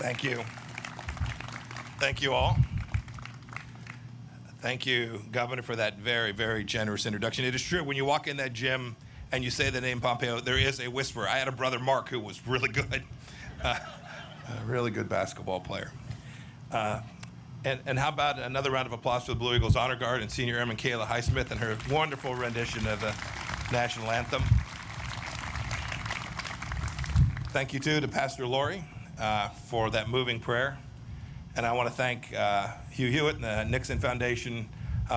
Thank you. Thank you all. Thank you, Governor, for that very, very generous introduction. It is true, when you walk in that gym and you say the name Pompeo, there is a whisper. I had a brother, Mark, who was really good, a really good basketball player. And how about another round of applause for the Blue Eagles Honor Guard and Senior Airman Kayla Highsmith and her wonderful rendition of the national anthem. Thank you, too, to Pastor Lori for that moving prayer. And I want to thank Hugh Hewitt and the Nixon Foundation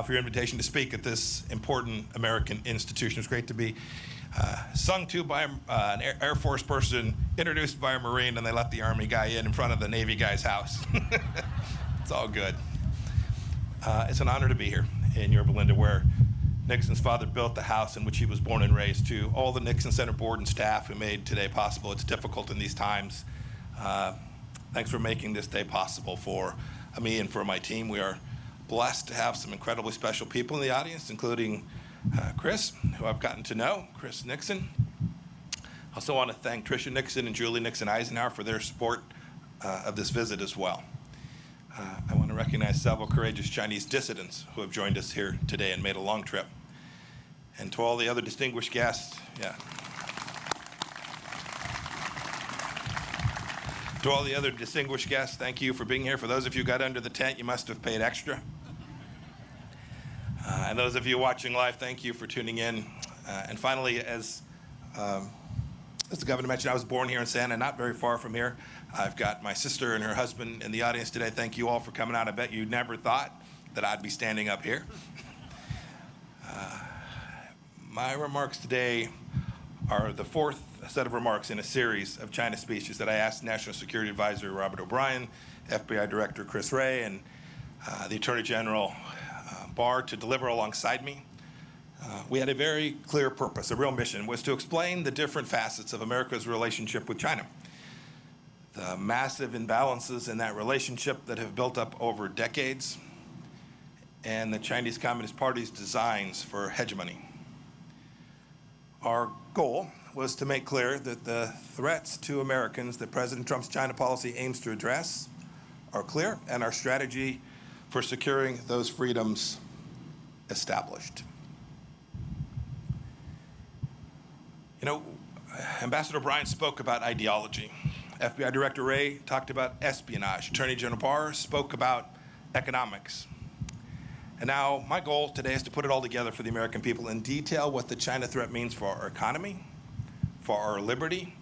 for your invitation to speak at this important American institution. It's great to be sung to by an Air Force person, introduced by a Marine, and they let the Army guy in front of the Navy guy's house. It's all good. It's an honor to be here in Yorba Linda, where Nixon's father built the house in which he was born and raised. To all the Nixon Center board and staff who made today possible. It's difficult in these times. Thanks for making this day possible for me and for my team. We are blessed to have some incredibly special people in the audience, including Chris, who I've gotten to know, Chris Nixon. I also want to thank Tricia Nixon and Julie Nixon Eisenhower for their support of this visit as well. I want to recognize several courageous Chinese dissidents who have joined us here today and made a long trip. And to all the other distinguished guests, To all the other distinguished guests, thank you for being here. For those of you who got under the tent, you must have paid extra. And those of you watching live, thank you for tuning in. And finally, as the governor mentioned, I was born here in Santa, not very far from here. I've got my sister and her husband in the audience today. Thank you all for coming out. I bet you never thought that I'd be standing up here. My remarks today are the fourth set of remarks in a series of China speeches that I asked National Security Advisor Robert O'Brien, FBI Director Chris Wray, and the Attorney General Barr to deliver alongside me. We had a very clear purpose, a real mission, was to explain the different facets of America's relationship with China. The massive imbalances in that relationship that have built up over decades, and the Chinese Communist Party's designs for hegemony. Our goal was to make clear that the threats to Americans that President Trump's China policy aims to address are clear, and our strategy for securing those freedoms established. You know, Ambassador O'Brien spoke about ideology. FBI Director Wray talked about espionage. Attorney General Barr spoke about economics. And now my goal today is to put it all together for the American people and detail what the China threat means for our economy, for our liberty,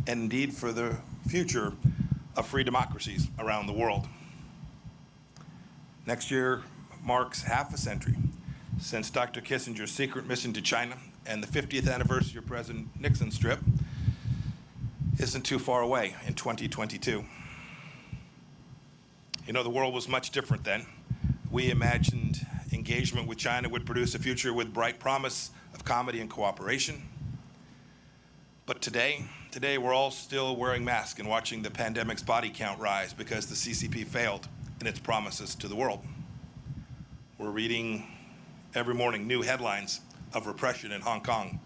and indeed for the future of free democracies around the world. Next year marks half a century since Dr. Kissinger's secret mission to China, and the 50th anniversary of President Nixon's trip isn't too far away in 2022. You know, the world was much different then. We imagined engagement with China would produce a future with bright promise of comedy and cooperation. But today we're all still wearing masks and watching the pandemic's body count rise because the CCP failed in its promises to the world. We're reading every morning new headlines of repression in Hong Kong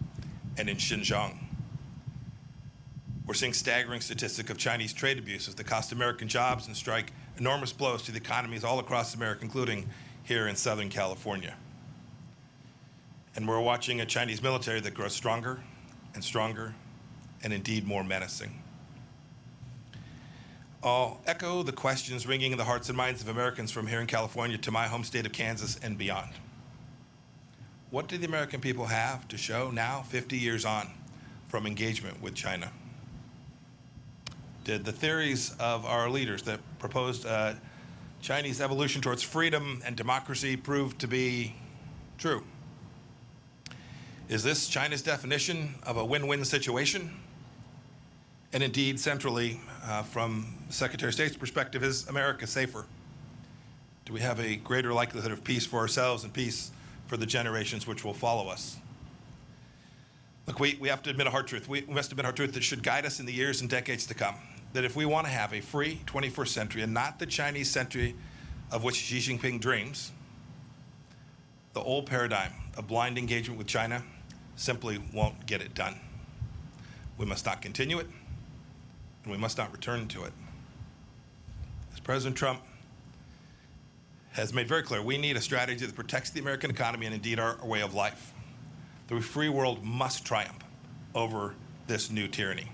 and in Xinjiang. We're seeing staggering statistics of Chinese trade abuses that cost American jobs and strike enormous blows to the economies all across America, including here in Southern California. And we're watching a Chinese military that grows stronger and stronger and indeed more menacing. I'll echo the questions ringing in the hearts and minds of Americans from here in California to my home state of Kansas and beyond. What do the American people have to show now, 50 years on, from engagement with China? Did the theories of our leaders that proposed Chinese evolution towards freedom and democracy prove to be true? Is this China's definition of a win-win situation? And indeed, centrally, from Secretary of State's perspective, is America safer? Do we have a greater likelihood of peace for ourselves and peace for the generations which will follow us? Look, we have to admit a hard truth. We must admit a hard truth that should guide us in the years and decades to come. That if we want to have a free 21st century and not the Chinese century of which Xi Jinping dreams, the old paradigm of blind engagement with China simply won't get it done. We must not continue it, and we must not return to it. President Trump has made very clear we need a strategy that protects the American economy and indeed our way of life. The free world must triumph over this new tyranny.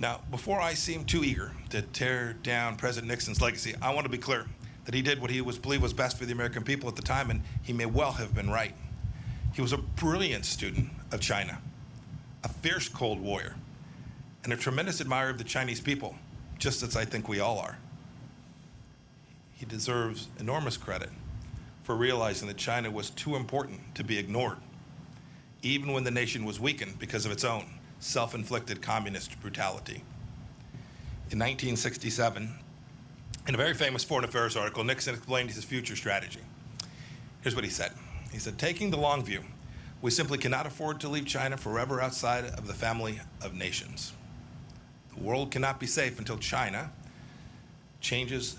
Now, before I seem too eager to tear down President Nixon's legacy, I want to be clear that he did what he believed was best for the American people at the time, and he may well have been right. He was a brilliant student of China, a fierce Cold Warrior, and a tremendous admirer of the Chinese people, just as I think we all are. He deserves enormous credit for realizing that China was too important to be ignored, even when the nation was weakened because of its own self-inflicted communist brutality. In 1967, in a very famous foreign affairs article, Nixon explained his future strategy. Here's what he said. He said, taking the long view, we simply cannot afford to leave China forever outside of the family of nations. The world cannot be safe until China changes.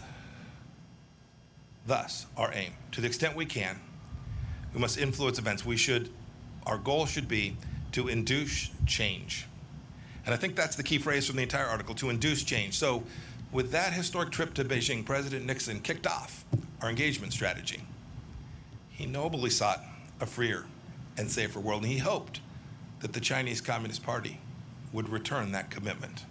Thus, our aim, to the extent we can, we must influence events. Our goal should be to induce change. And I think that's the key phrase from the entire article, to induce change. So with that historic trip to Beijing, President Nixon kicked off our engagement strategy. He nobly sought a freer and safer world, and he hoped that the Chinese Communist Party would return that commitment.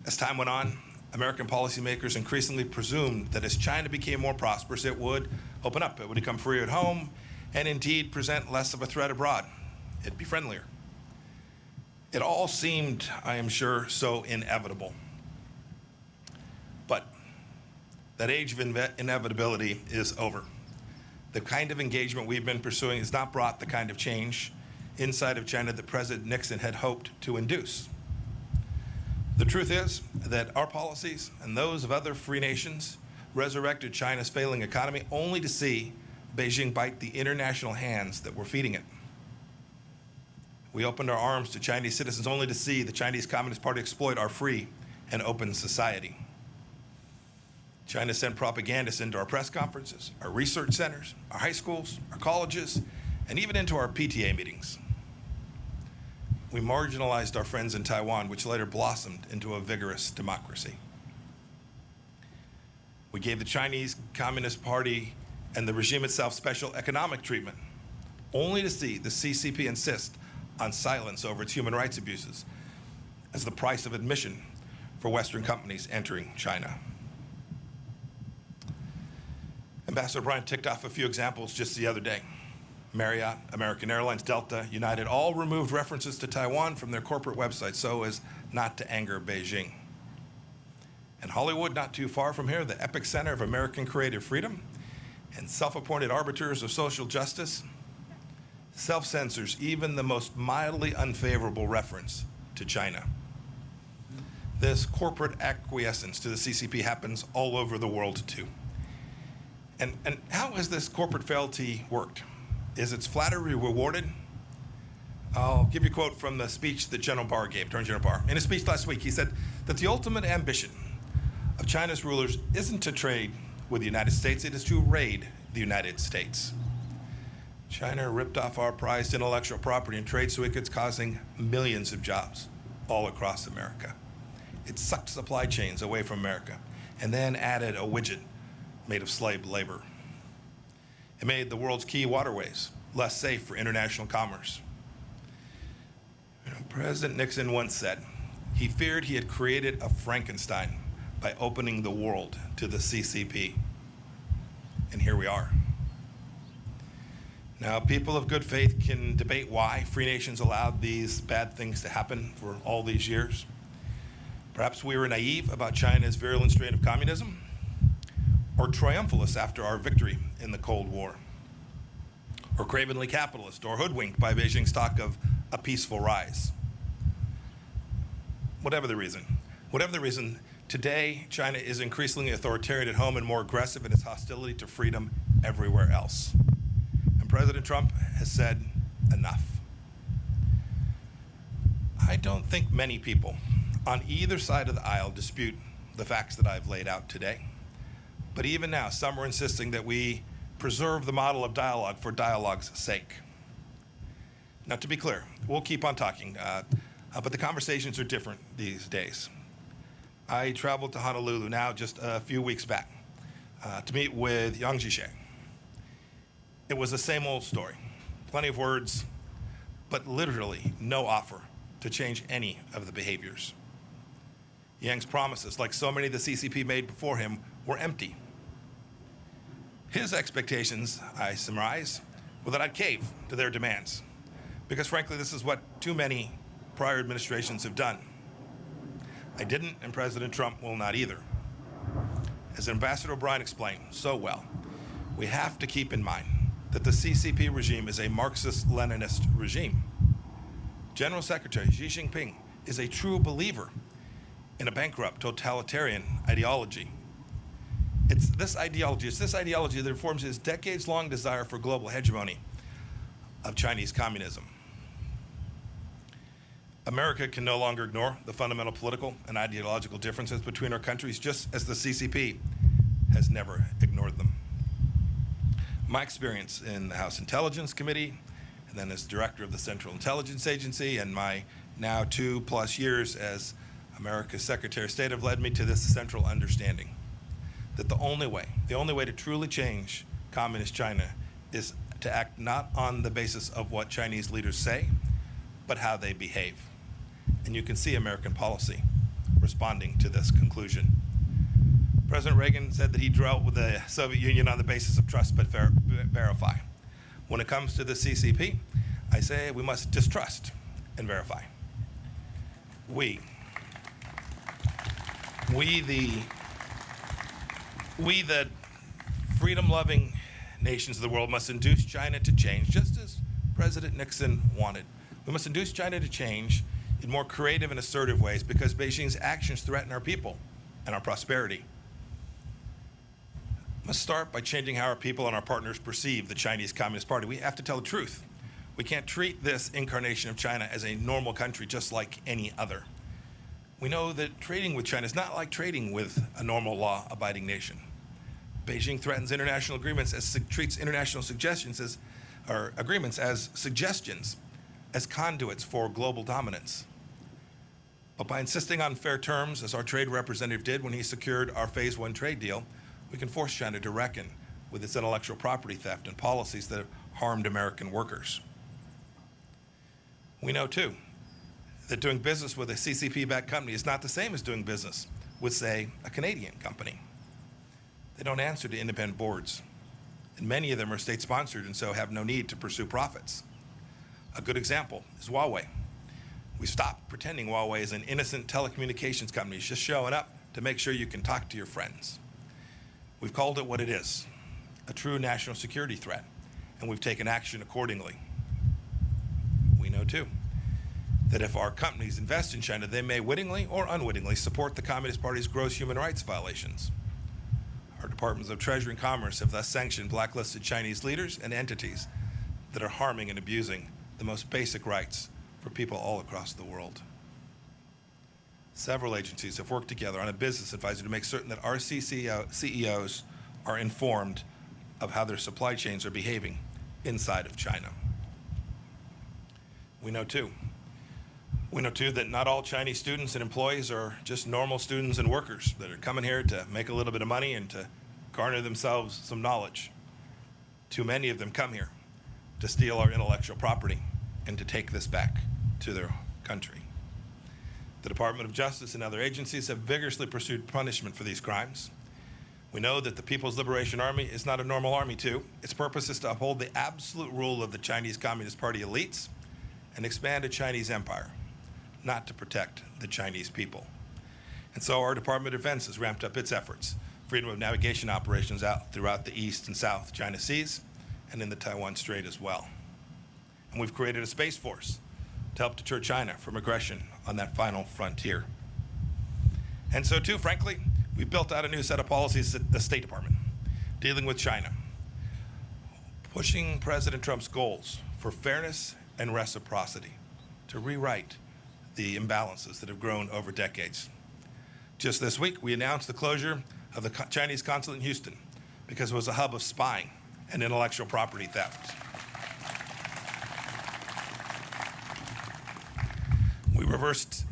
As time went on, American policymakers increasingly presumed that as China became more prosperous, it would open up, it would become freer at home, and indeed present less of a threat abroad. It'd be friendlier. It all seemed, I am sure, so inevitable. But that age of inevitability is over. The kind of engagement we've been pursuing has not brought the kind of change inside of China that President Nixon had hoped to induce. The truth is that our policies and those of other free nations resurrected China's failing economy only to see Beijing bite the international hands that were feeding it. We opened our arms to Chinese citizens only to see the Chinese Communist Party exploit our free and open society. China sent propagandists into our press conferences, our research centers, our high schools, our colleges, and even into our PTA meetings. We marginalized our friends in Taiwan, which later blossomed into a vigorous democracy. We gave the Chinese Communist Party and the regime itself special economic treatment, only to see the CCP insist on silence over its human rights abuses as the price of admission for Western companies entering China. Ambassador Bryant ticked off a few examples just the other day. Marriott, American Airlines, Delta, United all removed references to Taiwan from their corporate websites so as not to anger Beijing. And Hollywood, not too far from here, the epicenter of American creative freedom and self-appointed arbiters of social justice, self-censors even the most mildly unfavorable reference to China. This corporate acquiescence to the CCP happens all over the world too. And how has this corporate fealty worked? Is its flattery rewarded? I'll give you a quote from the speech that General Barr gave, Attorney General Barr. In his speech last week, he said that the ultimate ambition of China's rulers isn't to trade with the United States, it is to raid the United States. China ripped off our prized intellectual property and trade secrets, causing millions of jobs all across America. It sucked supply chains away from America and then added a widget made of slave labor. It made the world's key waterways less safe for international commerce. President Nixon once said he feared he had created a Frankenstein by opening the world to the CCP. And here we are. Now, people of good faith can debate why free nations allowed these bad things to happen for all these years. Perhaps we were naive about China's virulent strain of communism, or triumphalists after our victory in the Cold War, or cravenly capitalist, or hoodwinked by Beijing's talk of a peaceful rise. Whatever the reason, today China is increasingly authoritarian at home and more aggressive in its hostility to freedom everywhere else. And President Trump has said enough. I don't think many people on either side of the aisle dispute the facts that I've laid out today. But even now, some are insisting that we preserve the model of dialogue for dialogue's sake. Now, to be clear, we'll keep on talking, but the conversations are different these days. I traveled to Honolulu now just a few weeks back to meet with Yang Jishe. It was the same old story. Plenty of words, but literally no offer to change any of the behaviors. Yang's promises, like so many the CCP made before him, were empty. His expectations, I surmise, were that I'd cave to their demands, because frankly, this is what too many prior administrations have done. I didn't, and President Trump will not either. As Ambassador O'Brien explained so well, we have to keep in mind that the CCP regime is a Marxist-Leninist regime. General Secretary Xi Jinping is a true believer in a bankrupt totalitarian ideology. It's this ideology that informs his decades-long desire for global hegemony of Chinese communism. America can no longer ignore the fundamental political and ideological differences between our countries, just as the CCP has never ignored them. My experience in the House Intelligence Committee, and then as director of the Central Intelligence Agency, and my now 2+ years as America's Secretary of State have led me to this central understanding that the only way to truly change communist China is to act not on the basis of what Chinese leaders say, but how they behave. And you can see American policy responding to this conclusion. President Reagan said that he dealt with the Soviet Union on the basis of trust but verify. When it comes to the CCP, I say we must distrust and verify. We the freedom-loving nations of the world must induce China to change, just as President Nixon wanted. We must induce China to change in more creative and assertive ways because Beijing's actions threaten our people and our prosperity. We must start by changing how our people and our partners perceive the Chinese Communist Party. We have to tell the truth. We can't treat this incarnation of China as a normal country just like any other. We know that trading with China is not like trading with a normal law-abiding nation. Beijing threatens international agreements treats international agreements as suggestions, as conduits for global dominance. But by insisting on fair terms, as our trade representative did when he secured our Phase 1 trade deal, we can force China to reckon with its intellectual property theft and policies that have harmed American workers. We know, too, that doing business with a CCP-backed company is not the same as doing business with, say, a Canadian company. They don't answer to independent boards, and many of them are state-sponsored and so have no need to pursue profits. A good example is Huawei. We stopped pretending Huawei is an innocent telecommunications company just showing up to make sure you can talk to your friends. We've called it what it is, a true national security threat, and we've taken action accordingly. We know, too, that if our companies invest in China, they may wittingly or unwittingly support the Communist Party's gross human rights violations. Our Departments of Treasury and Commerce have thus sanctioned blacklisted Chinese leaders and entities that are harming and abusing the most basic rights for people all across the world. Several agencies have worked together on a business advisor to make certain that our CEOs are informed of how their supply chains are behaving inside of China. We know too that not all Chinese students and employees are just normal students and workers that are coming here to make a little bit of money and to garner themselves some knowledge. Too many of them come here to steal our intellectual property and to take this back to their country. The Department of Justice and other agencies have vigorously pursued punishment for these crimes. We know that the People's Liberation Army is not a normal army too. Its purpose is to uphold the absolute rule of the Chinese Communist Party elites and expand a Chinese empire, not to protect the Chinese people. And so our Department of Defense has ramped up its efforts, freedom of navigation operations out throughout the East and South China Seas and in the Taiwan Strait as well. And we've created a space force to help deter China from aggression on that final frontier. And so too, frankly, we've built out a new set of policies at the State Department dealing with China, pushing President Trump's goals for fairness and reciprocity to rewrite the imbalances that have grown over decades. Just this week, we announced the closure of the Chinese consulate in Houston because it was a hub of spying and intellectual property theft. We reversed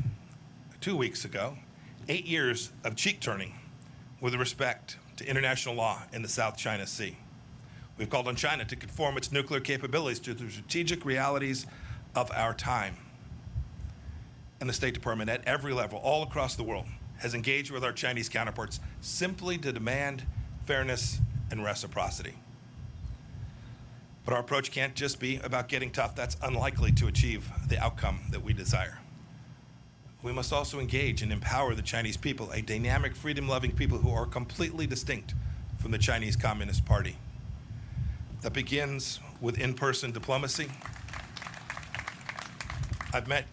2 weeks ago 8 years of cheek turning with respect to international law in the South China Sea. We've called on China to conform its nuclear capabilities to the strategic realities of our time. And the State Department at every level, all across the world, has engaged with our Chinese counterparts simply to demand fairness and reciprocity. But our approach can't just be about getting tough. That's unlikely to achieve the outcome that we desire. We must also engage and empower the Chinese people, a dynamic, freedom-loving people who are completely distinct from the Chinese Communist Party. That begins with in-person diplomacy. I've met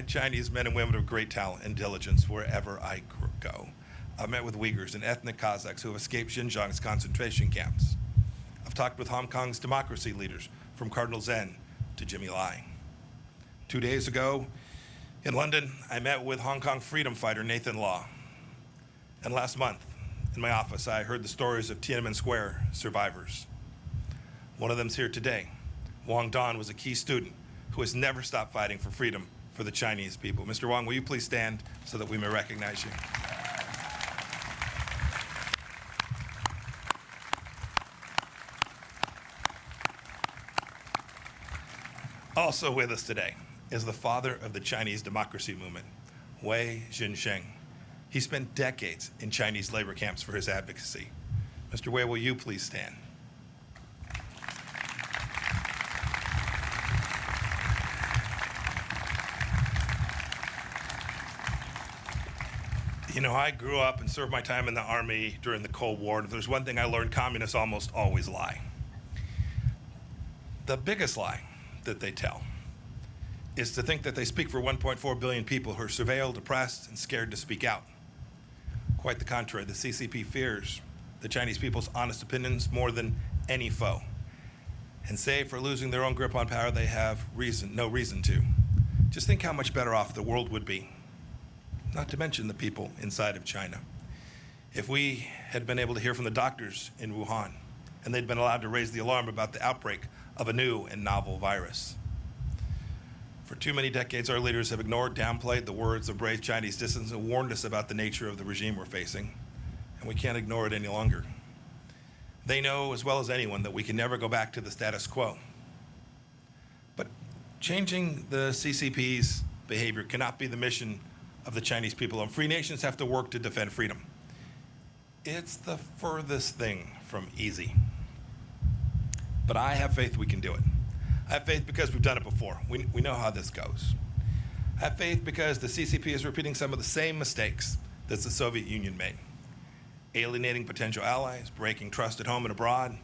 Chinese men and women of great talent and diligence wherever I go. I've met with Uyghurs and ethnic Kazakhs who have escaped Xinjiang's concentration camps. I've talked with Hong Kong's democracy leaders, from Cardinal Zen to Jimmy Lai. 2 days ago in London, I met with Hong Kong freedom fighter Nathan Law. And last month, in my office, I heard the stories of Tiananmen Square survivors. One of them's here today. Wang Dan was a key student who has never stopped fighting for freedom for the Chinese people. Mr. Wang, will you please stand so that we may recognize you? Also with us today is the father of the Chinese democracy movement, Wei Jinsheng. He spent decades in Chinese labor camps for his advocacy. Mr. Wei, will you please stand? You know, I grew up and served my time in the Army during the Cold War, and if there's one thing I learned, communists almost always lie. The biggest lie that they tell is to think that they speak for 1.4 billion people who are surveilled, oppressed, and scared to speak out. Quite the contrary, the CCP fears the Chinese people's honest opinions more than any foe. And save for losing their own grip on power, they have no reason to. Just think how much better off the world would be, not to mention the people inside of China, if we had been able to hear from the doctors in Wuhan and they'd been allowed to raise the alarm about the outbreak of a new and novel virus. For too many decades, our leaders have ignored, downplayed the words of brave Chinese dissidents and warned us about the nature of the regime we're facing, and we can't ignore it any longer. They know as well as anyone that we can never go back to the status quo. But changing the CCP's behavior cannot be the mission of the Chinese people, and free nations have to work to defend freedom. It's the furthest thing from easy. But I have faith we can do it. I have faith because we've done it before. We know how this goes. I have faith because the CCP is repeating some of the same mistakes that the Soviet Union made. Alienating potential allies, breaking trust at home and abroad,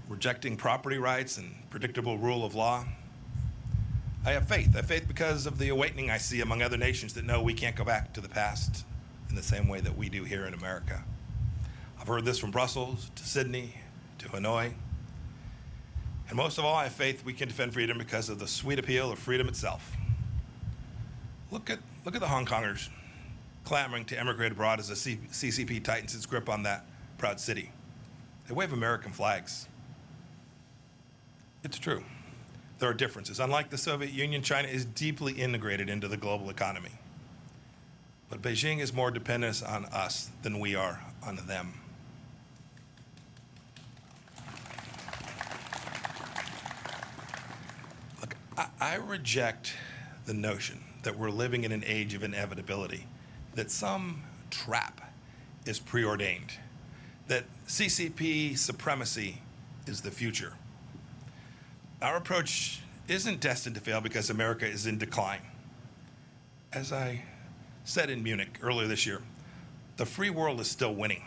rejecting property rights and predictable rule of law. I have faith. I have faith because of the awakening I see among other nations that know we can't go back to the past in the same way that we do here in America. I've heard this from Brussels to Sydney to Hanoi. And most of all, I have faith we can defend freedom because of the sweet appeal of freedom itself. Look at the Hong Kongers clamoring to emigrate abroad as the CCP tightens its grip on that proud city. They wave American flags. It's true. There are differences. Unlike the Soviet Union, China is deeply integrated into the global economy. But Beijing is more dependent on us than we are on them. Look, I reject the notion that we're living in an age of inevitability, that some trap is preordained, that CCP supremacy is the future. Our approach isn't destined to fail because America is in decline. As I said in Munich earlier this year, the free world is still winning.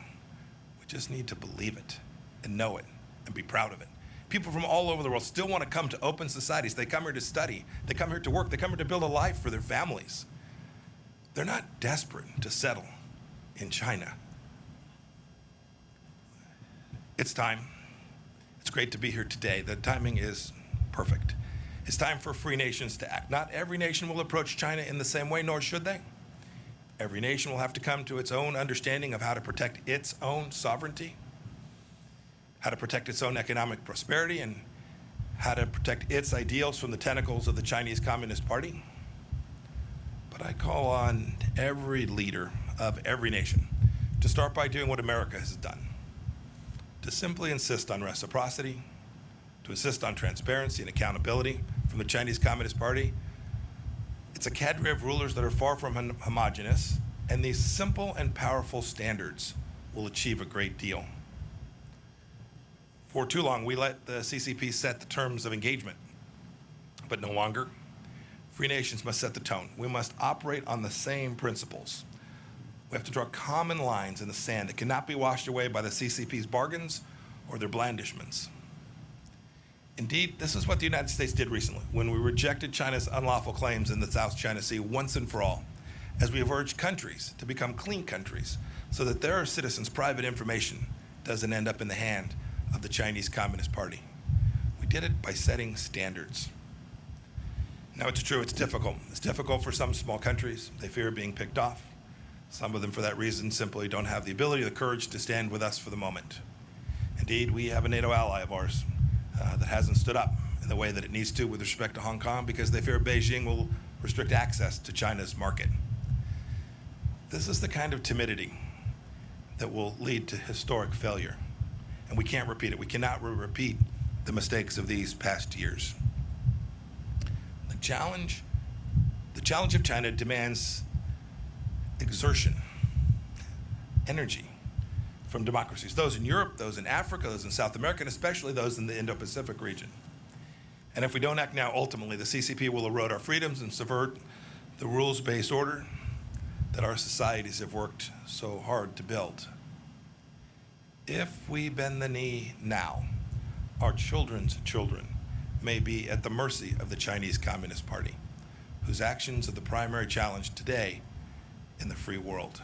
We just need to believe it and know it and be proud of it. People from all over the world still want to come to open societies. They come here to study. They come here to work. They come here to build a life for their families. They're not desperate to settle in China. It's time. It's great to be here today. The timing is perfect. It's time for free nations to act. Not every nation will approach China in the same way, nor should they. Every nation will have to come to its own understanding of how to protect its own sovereignty, how to protect its own economic prosperity, and how to protect its ideals from the tentacles of the Chinese Communist Party. But But I call on every leader of every nation to start by doing what America has done, to simply insist on reciprocity, to insist on transparency and accountability from the Chinese Communist Party. It's a cadre of rulers that are far from homogenous, and these simple and powerful standards will achieve a great deal. For too long, we let the CCP set the terms of engagement, but no longer. Free nations must set the tone. We must operate on the same principles. We have to draw common lines in the sand that cannot be washed away by the CCP's bargains or their blandishments. Indeed, this is what the United States did recently when we rejected China's unlawful claims in the South China Sea once and for all, as we have urged countries to become clean countries so that their citizens' private information doesn't end up in the hand of the Chinese Communist Party. We did it by setting standards. Now, it's true, it's difficult. It's difficult for some small countries. They fear being picked off. Some of them, for that reason, simply don't have the ability or the courage to stand with us for the moment. Indeed, we have a NATO ally of ours that hasn't stood up in the way that it needs to with respect to Hong Kong because they fear Beijing will restrict access to China's market. This is the kind of timidity that will lead to historic failure, and we can't repeat it. We cannot repeat the mistakes of these past years. The challenge of China demands exertion, energy from democracies, those in Europe, those in Africa, those in South America, and especially those in the Indo-Pacific region. And if we don't act now, ultimately, the CCP will erode our freedoms and subvert the rules-based order that our societies have worked so hard to build. If we bend the knee now, our children's children may be at the mercy of the Chinese Communist Party, whose actions are the primary challenge today in the free world.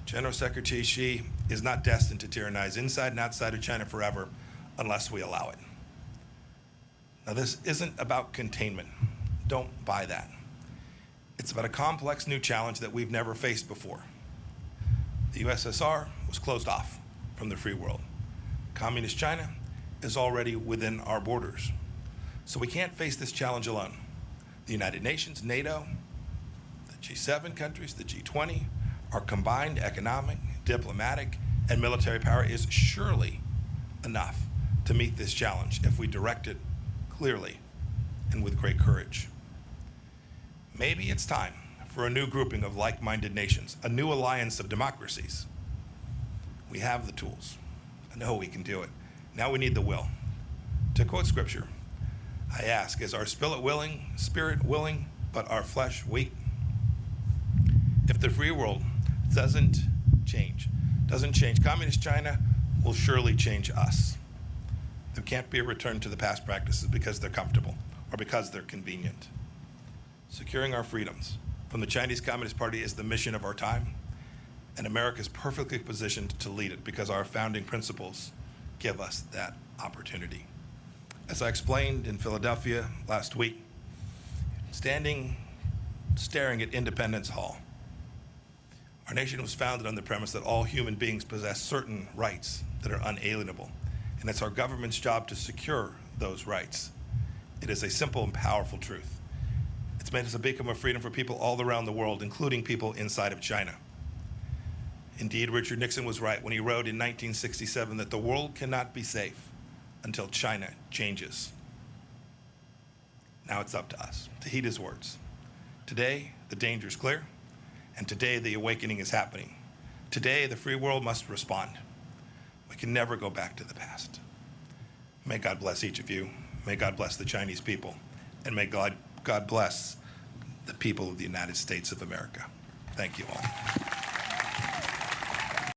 General Secretary Xi is not destined to tyrannize inside and outside of China forever unless we allow it. Now, this isn't about containment. Don't buy that. It's about a complex new challenge that we've never faced before. The USSR was closed off from the free world. Communist China is already within our borders. So we can't face this challenge alone. The United Nations, NATO, the G7 countries, the G20, our combined economic, diplomatic, and military power is surely enough to meet this challenge if we direct it clearly and with great courage. Maybe it's time for a new grouping of like-minded nations, a new alliance of democracies. We have the tools. I know we can do it. Now we need the will. To quote scripture, I ask, is our spirit willing, but our flesh weak? If the free world doesn't change, Communist China will surely change us. There can't be a return to the past practices because they're comfortable or because they're convenient. Securing our freedoms from the Chinese Communist Party is the mission of our time, and America is perfectly positioned to lead it because our founding principles give us that opportunity. As I explained in Philadelphia last week, staring at Independence Hall, our nation was founded on the premise that all human beings possess certain rights that are unalienable, and it's our government's job to secure those rights. It is a simple and powerful truth. It's made us a beacon of freedom for people all around the world, including people inside of China. Indeed, Richard Nixon was right when he wrote in 1967 that the world cannot be safe until China changes. Now it's up to us to heed his words. Today, the danger is clear, and today the awakening is happening. Today, the free world must respond. We can never go back to the past. May God bless each of you. May God bless the Chinese people, and may God bless the people of the United States of America. Thank you all.